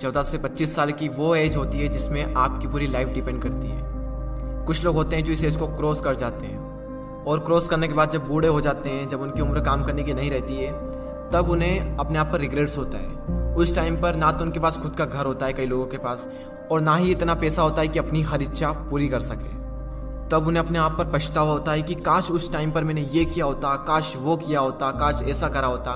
14 से 25 साल की वो एज होती है जिसमें आपकी पूरी लाइफ डिपेंड करती है। कुछ लोग होते हैं जो इस एज को क्रॉस कर जाते हैं और क्रॉस करने के बाद जब बूढ़े हो जाते हैं, जब उनकी उम्र काम करने की नहीं रहती है, तब उन्हें अपने आप पर रिग्रेट्स होता है। उस टाइम पर ना तो उनके पास खुद का घर होता है कई लोगों के पास, और ना ही इतना पैसा होता है कि अपनी हर इच्छा पूरी कर सके। तब उन्हें अपने आप पर पछतावा होता है कि काश उस टाइम पर मैंने ये किया होता, काश वो किया होता, काश ऐसा करा होता।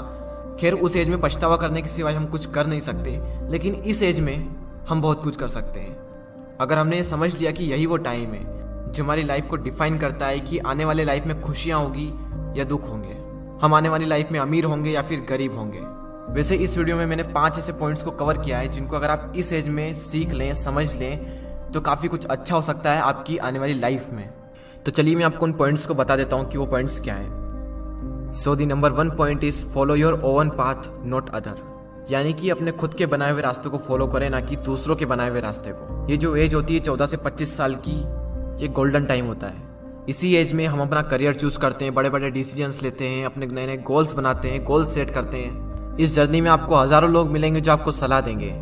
खैर, उस एज में पछतावा करने के सिवाय हम कुछ कर नहीं सकते, लेकिन इस एज में हम बहुत कुछ कर सकते हैं। अगर हमने ये समझ लिया कि यही वो टाइम है जो हमारी लाइफ को डिफाइन करता है कि आने वाले लाइफ में खुशियाँ होगी या दुख होंगे, हम आने वाली लाइफ में अमीर होंगे या फिर गरीब होंगे। वैसे इस वीडियो में मैंने 5 ऐसे पॉइंट्स को कवर किया है जिनको अगर आप इस एज में सीख लें, समझ लें, तो काफ़ी कुछ अच्छा हो सकता है आपकी आने वाली लाइफ में। तो चलिए मैं आपको उन पॉइंट्स को बता देता हूँ कि वो पॉइंट्स क्या हैं। So the number 1 point is follow your own path not other, यानी कि अपने खुद के बनाए हुए रास्ते को फॉलो करें, ना कि दूसरों के बनाए हुए रास्ते को। ये जो एज होती है 14 से 25 साल की, ये गोल्डन टाइम होता है। इसी एज में हम अपना करियर चूज करते हैं, बड़े बड़े डिसीजंस लेते हैं, अपने नए नए गोल्स बनाते हैं, गोल सेट करते हैं। इस जर्नी में आपको हजारों लोग मिलेंगे जो आपको सलाह देंगे,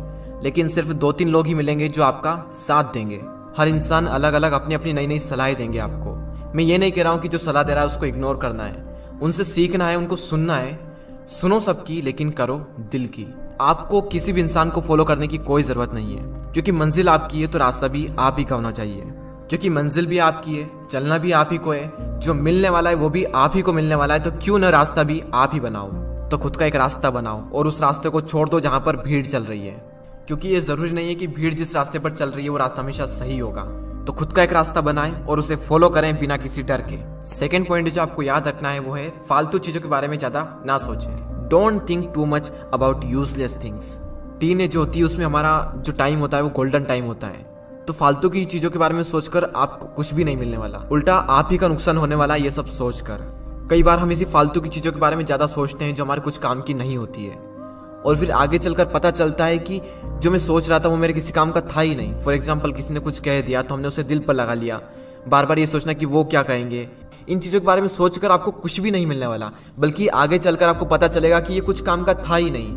लेकिन सिर्फ 2-3 लोग ही मिलेंगे जो आपका साथ देंगे। हर इंसान अलग अलग अपनी अपनी नई नई सलाहें देंगे आपको। मैं ये नहीं कह रहा हूँ कि जो सलाह दे रहा है उसको इग्नोर करना है, उनसे सीखना है, उनको सुनना है। सुनो सबकी, लेकिन करो दिल की। आपको किसी भी इंसान को फॉलो करने की कोई जरूरत नहीं है, क्योंकि मंजिल आपकी है तो रास्ता भी आप ही का होना चाहिए। क्योंकि मंजिल भी आपकी है, चलना भी आप ही को है, जो मिलने वाला है वो भी आप ही को मिलने वाला है, तो क्यों न रास्ता भी आप ही बनाओ। तो खुद का एक रास्ता बनाओ और उस रास्ते को छोड़ दो जहां पर भीड़ चल रही है, क्योंकि ये जरूरी नहीं है कि भीड़ जिस रास्ते पर चल रही है वो रास्ता हमेशा सही होगा। तो खुद का एक रास्ता बनाएं और उसे फॉलो करें बिना किसी डर के। सेकेंड पॉइंट जो आपको याद रखना है वो है फालतू चीजों के बारे में ज्यादा ना सोचें। Don't think too much about useless things. Teenage जो होती है उसमें हमारा जो टाइम होता है वो गोल्डन टाइम होता है, तो फालतू की चीजों के बारे में सोचकर आपको कुछ भी नहीं मिलने वाला, उल्टा आप ही का नुकसान होने वाला है ये सब सोचकर। कई बार हम इसी फालतू की चीजों के बारे में ज्यादा सोचते हैं जो हमारे कुछ काम की नहीं होती है, और फिर आगे चलकर पता चलता है कि जो मैं सोच रहा था वो मेरे किसी काम का था ही नहीं। फॉर एग्जाम्पल, किसी ने कुछ कह दिया तो हमने उसे दिल पर लगा लिया, बार बार ये सोचना कि वो क्या कहेंगे। इन चीजों के बारे में सोचकर आपको कुछ भी नहीं मिलने वाला, बल्कि आगे चलकर आपको पता चलेगा कि ये कुछ काम का था ही नहीं।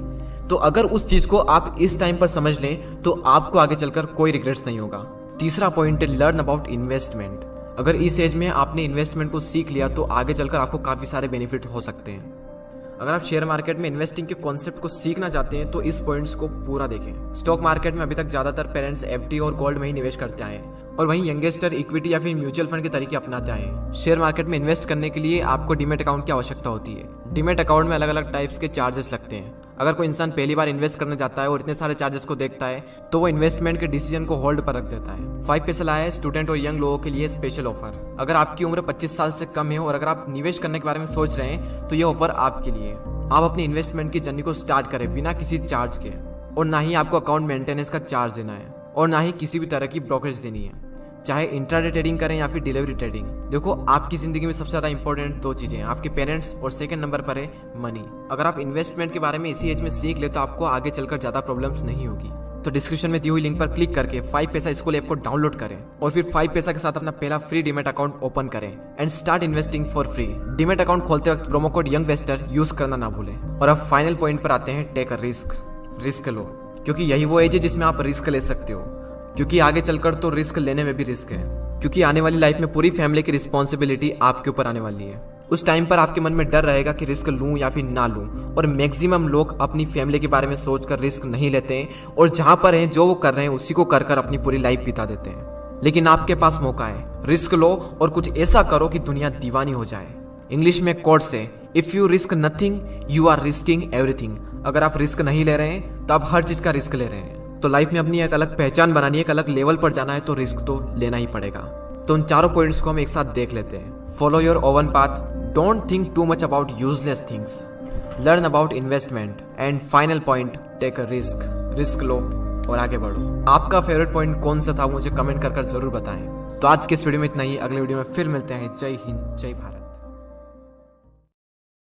तो अगर उस चीज को आप इस टाइम पर समझ लें तो आपको आगे चलकर कोई रिग्रेट्स नहीं होगा। तीसरा पॉइंट है लर्न अबाउट इन्वेस्टमेंट। अगर इस एज में आपने इन्वेस्टमेंट को सीख लिया तो आगे चलकर आपको काफी सारे बेनिफिट हो सकते हैं। अगर आप शेयर मार्केट में इन्वेस्टिंग के कॉन्सेप्ट को सीखना चाहते हैं तो इस पॉइंट्स को पूरा देखें। स्टॉक मार्केट में अभी तक ज्यादातर पेरेंट्स एफडी और गोल्ड में ही निवेश करते आए हैं, और वहीं यंगस्टर इक्विटी या फिर म्यूचुअल फंड के तरीके अपनाते आए हैं। शेयर मार्केट में इन्वेस्ट करने के लिए आपको डीमेट अकाउंट की आवश्यकता होती है। डीमेट अकाउंट में अलग अलग टाइप्स के चार्जेस लगते हैं। अगर कोई इंसान पहली बार इन्वेस्ट करने जाता है और इतने सारे चार्जेस को देखता है तो वो इन्वेस्टमेंट के डिसीजन को होल्ड पर रख देता है। 5 पैसा लाया है स्टूडेंट और यंग लोगों के लिए स्पेशल ऑफर। अगर आपकी उम्र 25 साल से कम है और अगर आप निवेश करने के बारे में सोच रहे हैं तो ये ऑफर आपके लिए है। आप अपनी इन्वेस्टमेंट की जर्नी को स्टार्ट करें बिना किसी चार्ज के, और ना ही आपको अकाउंट मेंटेनेंस का चार्ज देना है, और ना ही किसी भी तरह की ब्रोकरेज देनी है, चाहे इंट्राडे ट्रेडिंग करें या फिर डिलीवरी ट्रेडिंग। देखो, आपकी जिंदगी में सबसे ज्यादा इंपॉर्टेंट 2 चीजें हैं, आपके पेरेंट्स, और सेकंड नंबर पर है मनी। अगर आप इन्वेस्टमेंट के बारे में इसी एज में सीख ले तो आपको आगे चलकर ज्यादा प्रॉब्लम्स नहीं होगी। तो डिस्क्रिप्शन में दी हुई लिंक पर क्लिक करके 5 पैसा स्कूल ऐप को डाउनलोड करें और फिर 5 पैसा के साथ अपना पहला फ्री डीमेट अकाउंट ओपन करें and start investing for free. Demat account खोलते वक्त प्रोमो कोड यंगवेस्टर यूज करना ना भूलें। और अब फाइनल पॉइंट पर आते हैं, टेक अ रिस्क। रिस्क लो, क्योंकि यही वो एज है जिसमें आप रिस्क ले सकते हो, क्योंकि आगे चलकर तो रिस्क लेने में भी रिस्क है, क्योंकि आने वाली लाइफ में पूरी फैमिली की रिस्पॉन्सिबिलिटी आपके ऊपर आने वाली है। उस टाइम पर आपके मन में डर रहेगा कि रिस्क लूं या फिर ना लूं, और मैक्सिमम लोग अपनी फैमिली के बारे में सोचकर रिस्क नहीं लेते हैं, और जहां पर हैं जो वो कर रहे हैं उसी को कर कर अपनी पूरी लाइफ बिता देते हैं। लेकिन आपके पास मौका है, रिस्क लो और कुछ ऐसा करो कि दुनिया दीवानी हो जाए। इंग्लिश में कोट्स है, if you risk nothing you are risking everything. अगर आप रिस्क नहीं ले रहे हैं तो आप हर चीज का रिस्क ले रहे हैं। तो लाइफ में अपनी एक अलग पहचान बनानी है, एक अलग लेवल पर जाना है तो रिस्क तो लेना ही पड़ेगा। तो उन चारों पॉइंट्स को हम एक साथ देख लेते हैं। Follow your own path, don't think too much about useless things, learn about investment, and final point, take a risk. Risk लो और आगे बढ़ो। आपका फेवरेट पॉइंट कौन सा था मुझे कमेंट कर जरूर बताएं। तो आज के इस वीडियो में इतना ही, अगले वीडियो में फिर मिलते हैं। जय हिंद, जय भारत।